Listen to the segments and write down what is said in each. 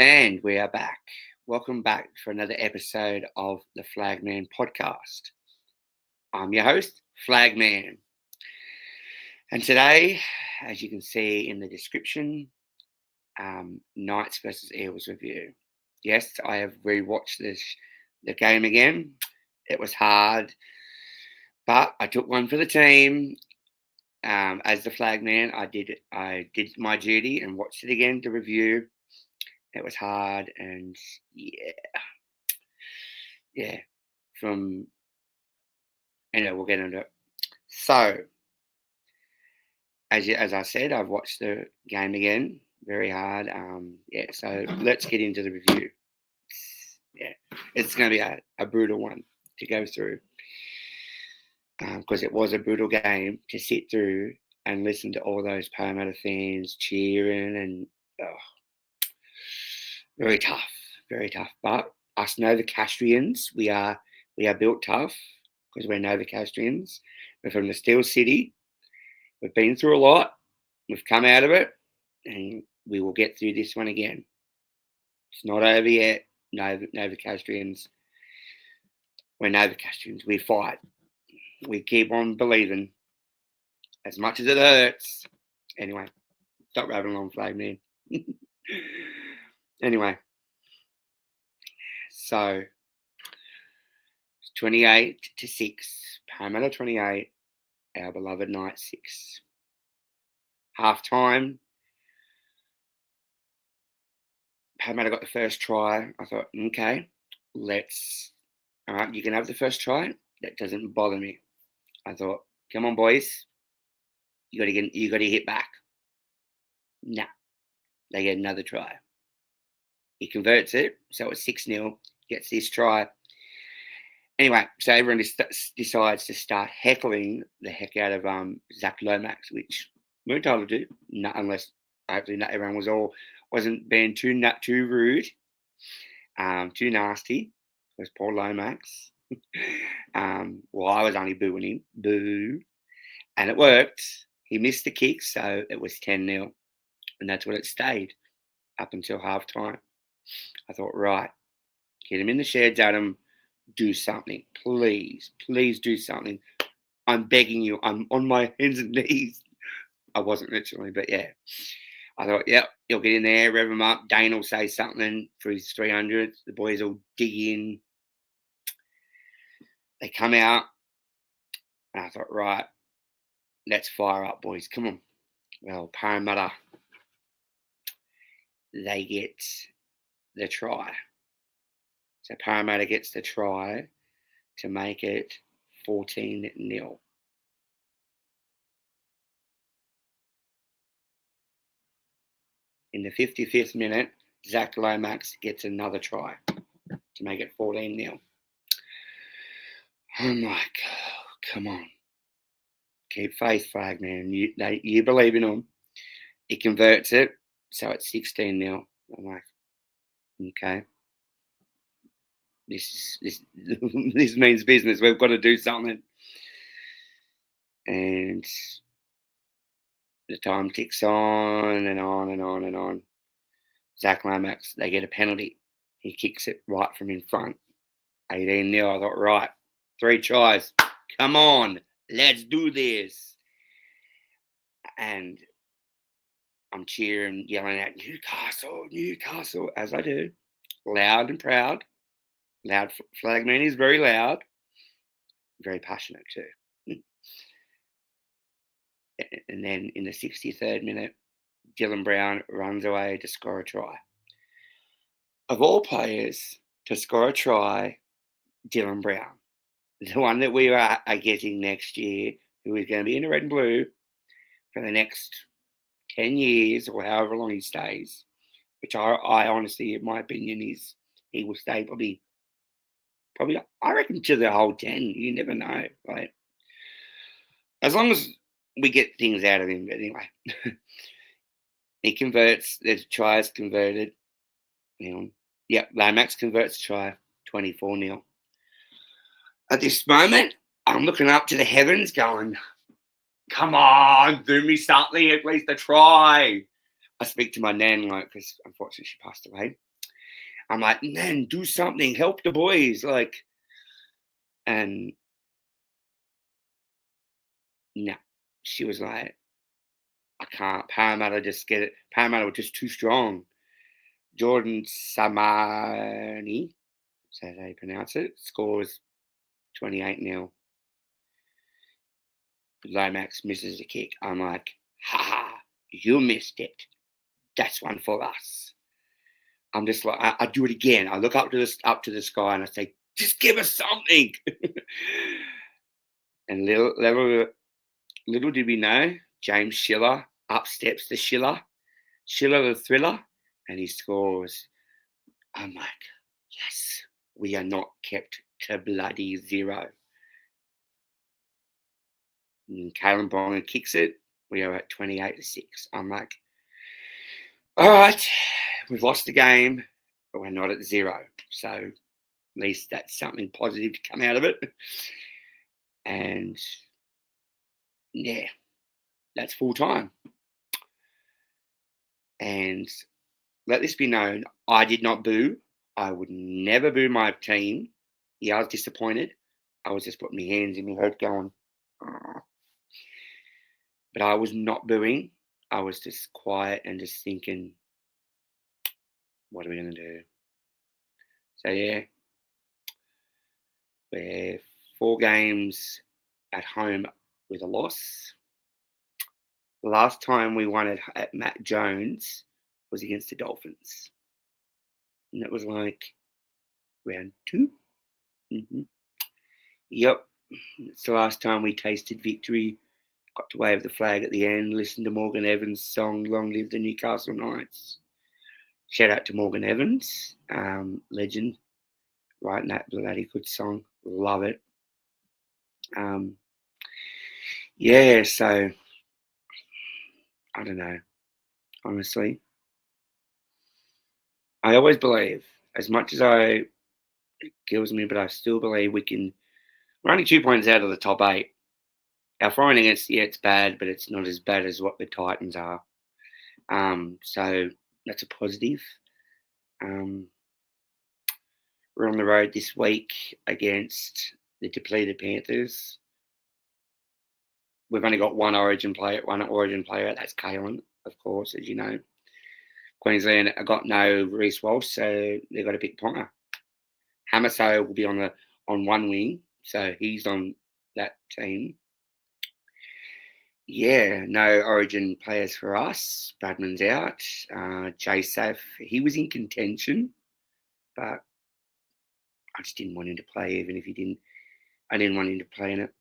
And we are back. Welcome back for another episode of the Flagman Podcast. I'm your host, Flagman. And today, as you can see in the description, Knights versus Eels review. Yes, I have rewatched the game again. It was hard, but I took one for the team. As the Flagman, I did my duty and watched it again to review. It was hard, and yeah. From we'll get into it. So, as I said, I've watched the game again. Very hard. So let's get into the review. Yeah, it's going to be a brutal one to go through because it was a brutal game to sit through and listen to all those Parramatta fans cheering and very tough, very tough. But us Novocastrians, we are built tough because we're Novocastrians. We're from the Steel City. We've been through a lot. We've come out of it, and we will get through this one again. It's not over yet. Novocastrians. We're Novocastrians. We fight. We keep on believing, as much as it hurts. Anyway, stop rattling on, Flagman. Anyway, so 28-6. Parramatta 28. Our beloved Knights 6. Half time. Parramatta got the first try. I thought, okay, all right, you can have the first try. That doesn't bother me. I thought, come on, boys, you got to hit back. Nah, they get another try. He converts it, so it's 6-0. Gets this try. Anyway, so everyone decides to start heckling the heck out of Zach Lomax, which we're entitled to, unless hopefully not everyone wasn't being too rude, too nasty. It was Paul Lomax. Well, I was only booing him. Boo. And it worked. He missed the kick, so it was 10-0. And that's what it stayed up until half time. I thought, right, get him in the sheds, Adam. Do something. Please do something. I'm begging you. I'm on my hands and knees. I wasn't literally, but yeah. I thought, yep, he'll get in there, rev him up. Dane will say something for his 300. The boys will dig in. They come out. And I thought, right, let's fire up, boys. Come on. Well, Parramatta, they get the try. So Parramatta gets the try to make it 14-0. In the 55th minute, Zach Lomax gets another try to make it 14-0. I'm like, oh, come on. Keep faith, Flagman. You believe in him. He converts it, so it's 16-0. I'm like, okay. This means business. We've got to do something. And the time ticks on and on and on and on. Zach Lomax, they get a penalty. He kicks it right from in front. 18-0. I thought, right, 3 tries. Come on, let's do this. And I'm cheering, yelling out, Newcastle, as I do. Loud and proud. Loud. Flagman is very loud. Very passionate too. And then in the 63rd minute, Dylan Brown runs away to score a try. Of all players to score a try, Dylan Brown, the one that we are getting next year, who is going to be in the red and blue for the next 10 years or however long he stays, which I honestly, in my opinion, he will stay probably, I reckon, to the whole 10. You never know. Like, as long as we get things out of him. But anyway, he converts. The try is converted. Lomax converts the try, 24-0. At this moment, I'm looking up to the heavens going, come on, do me something, at least a try. I speak to my nan, because unfortunately she passed away. I'm like, man, do something, help the boys, like, and no, she was like, I can't. Parramatta just get it. Parramatta were just too strong. Jordan Samani, so how you pronounce it, scores 28-0. Lomax misses the kick. I'm like, ha ha, you missed it. That's one for us. I'm just like, I do it again. I look up to the sky and I say, just give us something. And little did we know, James Schiller up steps the Schiller the thriller, and he scores. I'm like, yes, we are not kept to bloody zero. And Kalen Bonner kicks it. We are at 28-6. I'm like, all right, we've lost the game, but we're not at zero. So at least that's something positive to come out of it. And yeah, that's full time. And let this be known, I did not boo. I would never boo my team. Yeah, I was disappointed. I was just putting my hands in my head going, "Aw." But I was not booing. I was just quiet and just thinking, what are we going to do? So yeah, we're 4 games at home with a loss. The last time we won at Matt Jones was against the Dolphins. And that was like round 2. Mm-hmm. Yep. It's the last time we tasted victory. Got to wave the flag at the end, listen to Morgan Evans' song, Long Live the Newcastle Knights. Shout out to Morgan Evans, legend, writing that bloody good song. Love it. Yeah, so I don't know, honestly. I always believe, as much as it kills me, but I still believe we're only 2 points out of the top 8. Our foreign against, yeah, it's bad, but it's not as bad as what the Titans are. So that's a positive. We're on the road this week against the depleted Panthers. We've only got one Origin player. That's Kalen, of course, as you know. Queensland have got no Reece Walsh, so they've got a big Ponga. Hamaso will be on one wing, so he's on that team. Yeah, no Origin players for us. Bradman's out. J-Saf, he was in contention, but I just didn't want him to play, even if he didn't. I didn't want him to play in it.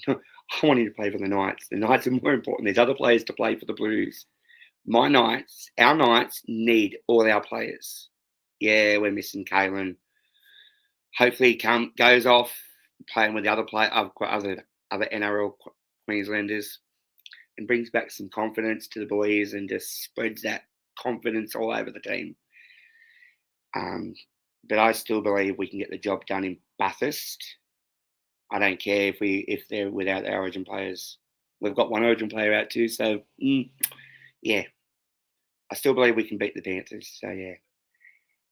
I want him to play for the Knights. The Knights are more important. There's other players to play for the Blues. Our Knights need all our players. Yeah, we're missing Kalen. Hopefully he goes off playing with the other NRL Queenslanders and brings back some confidence to the boys and just spreads that confidence all over the team. But I still believe we can get the job done in Bathurst. I don't care if they're without the Origin players. We've got one Origin player out too, so yeah. I still believe we can beat the Panthers. So yeah.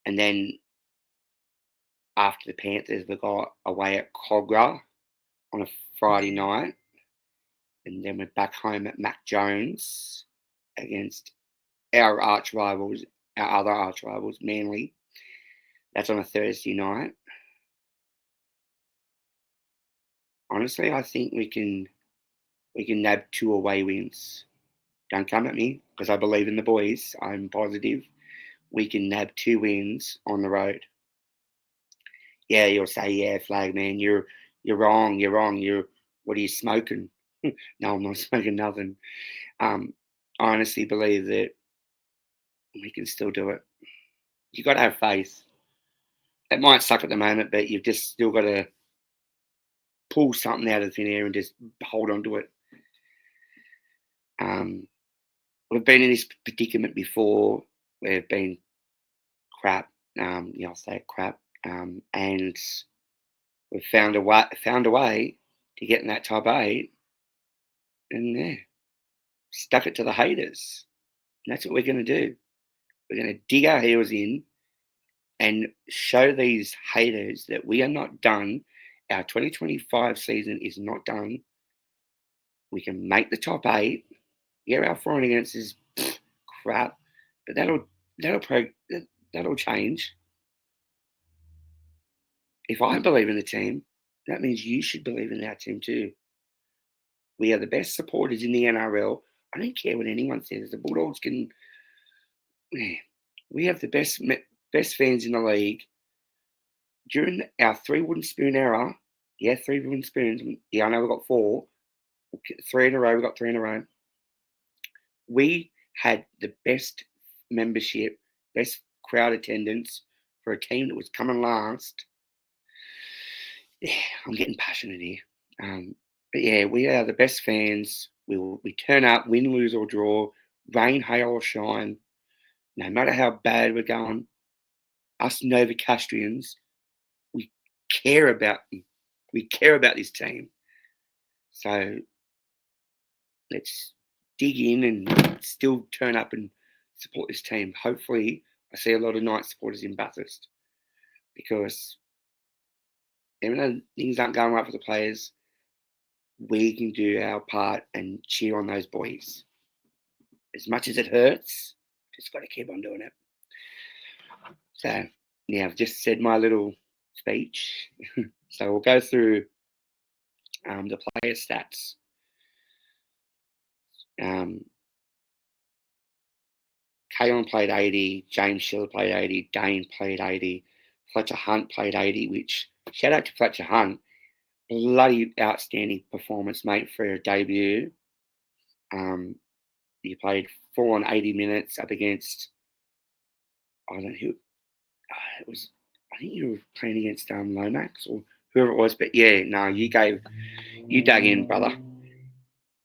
And then after the Panthers, we got away at Cogra on a Friday night, and then we're back home at Mac Jones against our other arch rivals, Manly. That's on a Thursday night. Honestly, I think we can nab 2 away wins. Don't come at me because I believe in the boys. I'm positive we can nab 2 wins on the road. Yeah, you'll say, yeah, Flagman, you're wrong. What are you smoking? No, I'm not smoking nothing. I honestly believe that we can still do it. You got to have faith. It might suck at the moment, but you've just still got to pull something out of thin air and just hold on to it. We've been in this predicament before. We've been crap. I'll say crap. And we've found a way to get in that top 8, and yeah, stuck it to the haters. And that's what we're going to do. We're going to dig our heels in and show these haters that we are not done. Our 2025 season is not done. We can make the top 8. Yeah, our for and against is crap, but that'll change. If I believe in the team, that means you should believe in our team too. We are the best supporters in the NRL. I don't care what anyone says. The Bulldogs can. We have the best fans in the league. During our 3 wooden spoon era, 3 wooden spoons. Yeah, I know we've got 4. 3 in a row. We've got 3 in a row. We had the best membership, best crowd attendance for a team that was coming last. Yeah, I'm getting passionate here. But yeah, we are the best fans. We turn up, win, lose or draw, rain, hail or shine. No matter how bad we're going, us Novocastrians, we care about them. We care about this team. So let's dig in and still turn up and support this team. Hopefully, I see a lot of Knights supporters in Bathurst because even though things aren't going right for the players, we can do our part and cheer on those boys. As much as it hurts, just got to keep on doing it. So, yeah, I've just said my little speech. So we'll go through the player stats. Kalen played 80, James Schiller played 80, Dane played 80, Fletcher Hunt played 80, which, shout out to Fletcher Hunt, bloody outstanding performance, mate, for a debut. He played full on 80 minutes up against, I don't know who, it was, I think you were playing against Lomax or whoever it was, but yeah, no, you dug in, brother.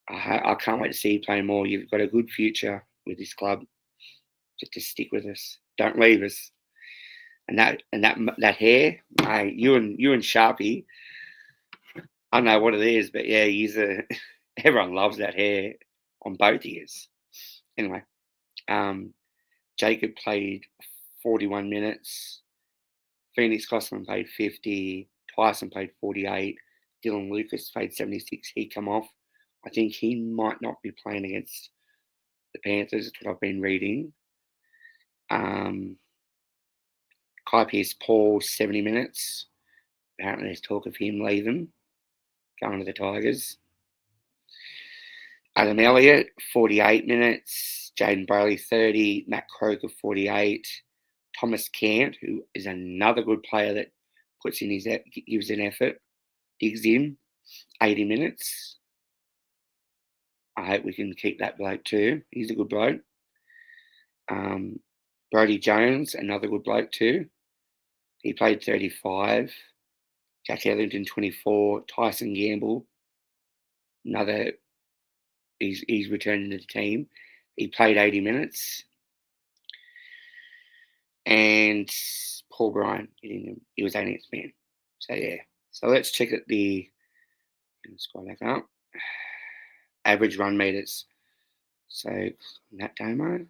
I can't wait to see you play more. You've got a good future with this club. Just stick with us. Don't leave us. And that hair, mate, you and Sharpie, I don't know what it is, but yeah, everyone loves that hair on both ears. Anyway, Jacob played 41 minutes. Phoenix Cosman played 50. Tyson played 48. Dylan Lucas played 76. He come off. I think he might not be playing against the Panthers. That's what I've been reading. Kai Pearce-Paul, 70 minutes. Apparently there's talk of him leaving, going to the Tigers. Adam Elliott, 48 minutes. Jaden Bailey, 30. Matt Croker, 48. Thomas Cant, who is another good player that gives an effort, digs in, 80 minutes. I hope we can keep that bloke too. He's a good bloke. Brodie Jones, another good bloke too. He played 35. Jack Ellington, 24. Tyson Gamble, he's returning to the team. He played 80 minutes. And Paul Bryan, he was 80th man. So yeah. So let's check at let's go back up. Average run meters. So that demo.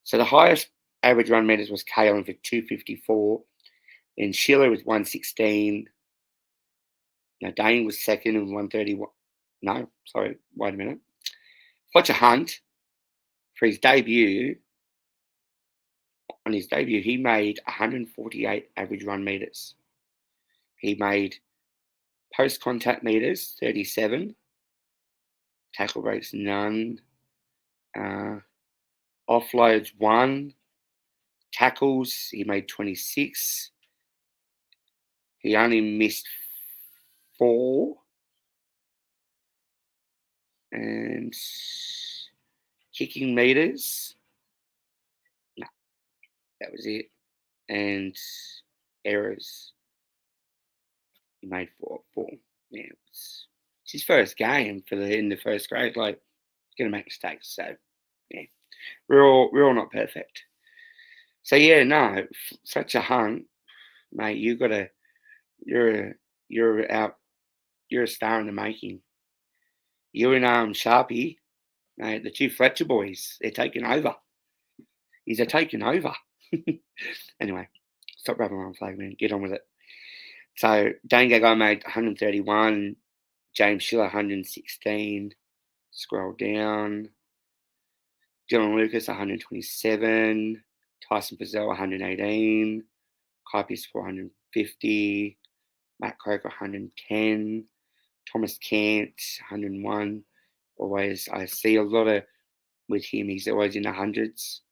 So the highest average run meters was Kalen for 254. Then Schiller was 116. Now Dane was second with 131. No, sorry, wait a minute. Fletcher Hunt, for his debut, he made 148 average run meters. He made post-contact meters, 37. Tackle breaks, none. Offloads, 1. Tackles, he made 26. He only missed 4. And kicking meters, no, that was it. And errors, he made 4. Yeah, it's his first game in the first grade. Like, he's gonna make mistakes. So yeah, we're all not perfect. So yeah, no, such a hunt, mate. You're a star in the making. You and Sharpie, mate, the 2 Fletcher boys, they're taking over. He's taking over. Anyway, Stop rubbing on Flagman. Get on with it. So Dane Gagai made 131. James Schiller 116. Scroll down. Dylan Lucas 127. Tyson Frizzell 118. Kaipi's 450. Matt Croker 110. Thomas Kent 101. Always, I see a lot of with him. He's always in the hundreds.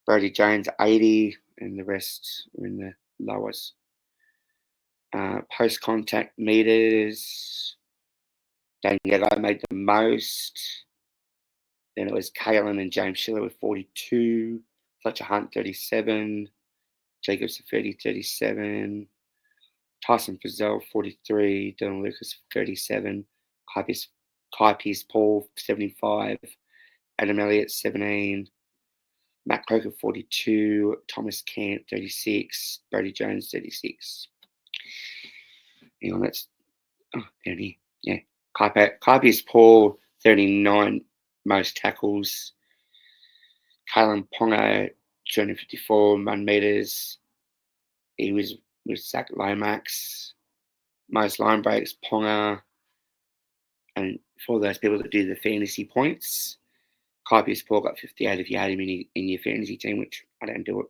Brody Jones 80, and the rest are in the lowest. Post contact meters. Dane Gagai made the most. Then it was Kalen and James Schiller with 42. Fletcher Hunt 37. Jacobs 37. Tyson Frizzell 43. Dylan Lucas 37. Kaipi's Paul 75. Adam Elliott 17. Matt Croker 42. Thomas Kent 36. Brody Jones 36. Hang on, that's down here. Yeah. Kaipi's Paul 39 most tackles. Kalen Ponga 254 1 meters. He was with Zach Lomax. Most line breaks, Ponga. And for those people that do the fantasy points, Kaipi's Paul got 58 if you had him in your fantasy team, which I don't do it.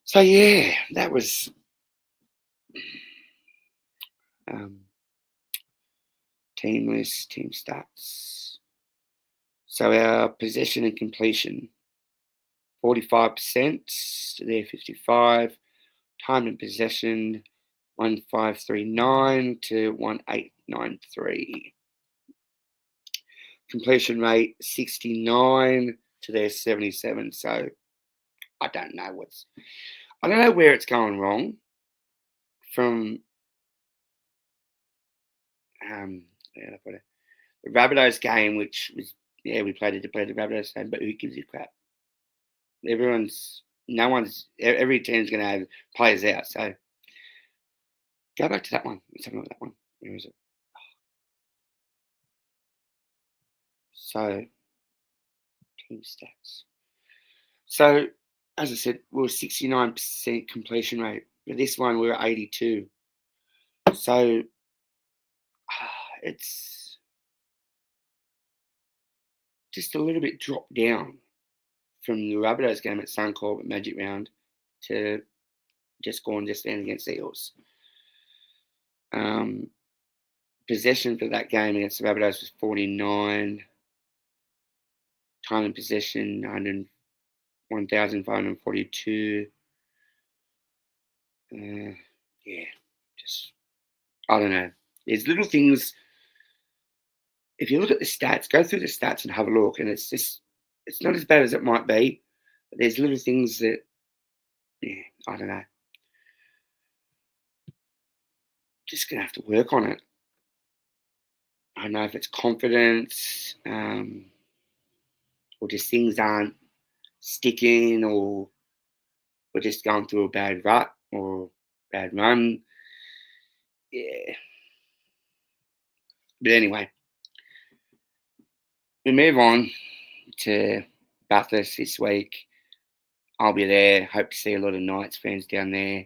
So yeah, that was team list, team stats. So our possession and completion, 45% to their 55. Time and possession, 1539 to 1893. Completion rate, 69 to their 77. So I don't know where it's going wrong from the Rabbitohs game, which was, we played the Rabbitohs game, but who gives a crap? Every team's going to have players out. So go back to that one. Let's have a look at that one. Where is it? So, team stats. So, as I said, we were 69% completion rate. But this one, we were 82. So, it's just a little bit dropped down from the Rabbitohs game at Suncorp at Magic Round to just stand against the Eels. Possession for that game against the Rabbitohs was 49. Time in possession, 1,542. Just, I don't know. There's little things. If you look at the stats, go through the stats and have a look, and it's not as bad as it might be. But there's little things that, I don't know. Just going to have to work on it. I don't know if it's confidence, or just things aren't sticking, or we're just going through a bad rut or bad run. Yeah. But anyway, we move on to Bathurst this week. I'll be there. Hope to see a lot of Knights fans down there.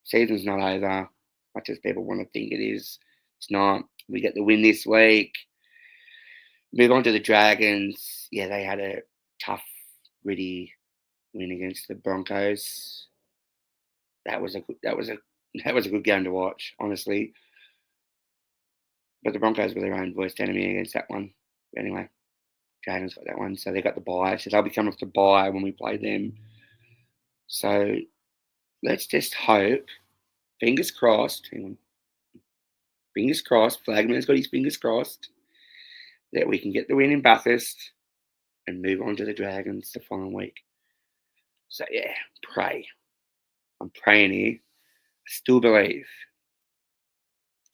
Season's not over, much as people want to think it is. It's not. We get the win this week. Move on to the Dragons. Yeah, they had a tough, gritty win against the Broncos. That was a good game to watch, honestly. But the Broncos were their own worst enemy against that one. But anyway, Dragons got that one, so they got the bye. So they'll be coming off the bye when we play them. So let's just hope, fingers crossed. Fingers crossed. Flagman's got his fingers crossed that we can get the win in Bathurst and move on to the Dragons the following week. So yeah, pray. I'm praying here. I still believe.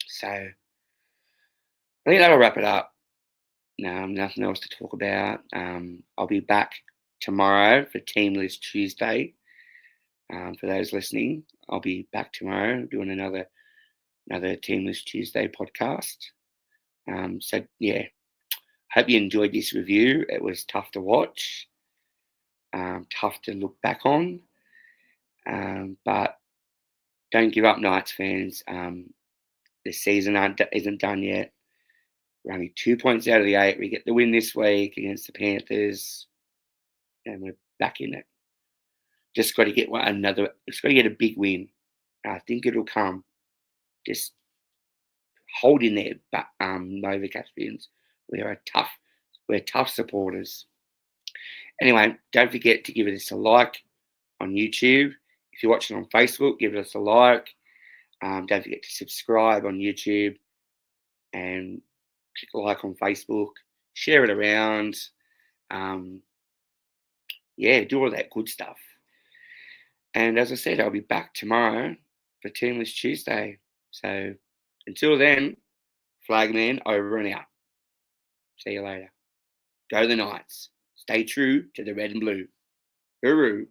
So I think that'll wrap it up. No, nothing else to talk about. I'll be back tomorrow for Team List Tuesday. For those listening, I'll be back tomorrow doing another Team List Tuesday podcast. So yeah, hope you enjoyed this review. It was tough to watch. Tough to look back on, but don't give up, Knights fans. The season isn't done yet. We're only 2 points out of the 8. We get the win this week against the Panthers, and we're back in it. Just got to get Just got to get a big win. I think it'll come. Just hold in there, but Nova Caspians. We're tough supporters. Anyway, don't forget to give us a like on YouTube. If you're watching on Facebook, give us a like. Don't forget to subscribe on YouTube and click a like on Facebook. Share it around. Do all that good stuff. And as I said, I'll be back tomorrow for Teamless Tuesday. So until then, Flagman over and out. See you later. Go the Knights. Stay true to the red and blue. Hooroo.